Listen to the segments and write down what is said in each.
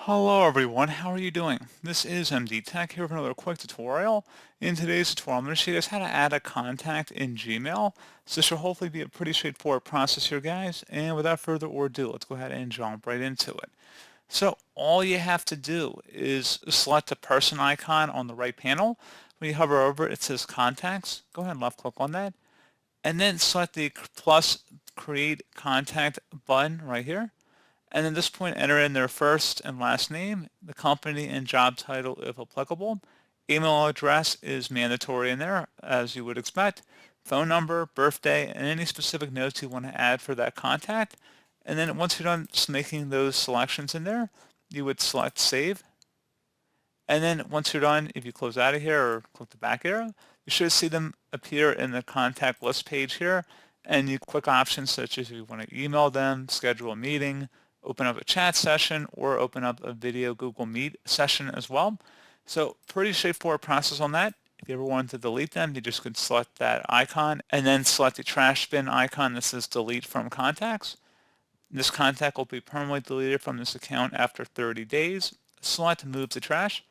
Hello everyone, how are you doing? This is MD Tech here with another quick tutorial. In today's tutorial, I'm going to show you guys how to add a contact in Gmail. So this should hopefully be a pretty straightforward process here, guys. And without further ado, let's go ahead and jump right into it. So all you have to do is select the person icon on the right panel. When you hover over it, it says contacts. Go ahead and left click on that. And then select the plus create contact button right here. And at this point, enter in their first and last name, the company and job title if applicable. Email address is mandatory in there, as you would expect. Phone number, birthday, and any specific notes you want to add for that contact. And then once you're done making those selections in there, you would select save. And then once you're done, if you close out of here or click the back arrow, you should see them appear in the contact list page here. And you click options such as if you want to email them, schedule a meeting, open up a chat session, or open up a video Google Meet session as well. So pretty straightforward process on that. If you ever wanted to delete them, you just could select that icon and then select the trash bin icon that says delete from contacts. This contact will be permanently deleted from this account after 30 days. Select move to trash,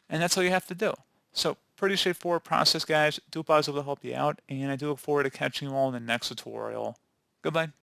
and that's all you have to do. So pretty straightforward process, guys. Do hope I was able to help you out, and I do look forward to catching you all in the next tutorial. Goodbye.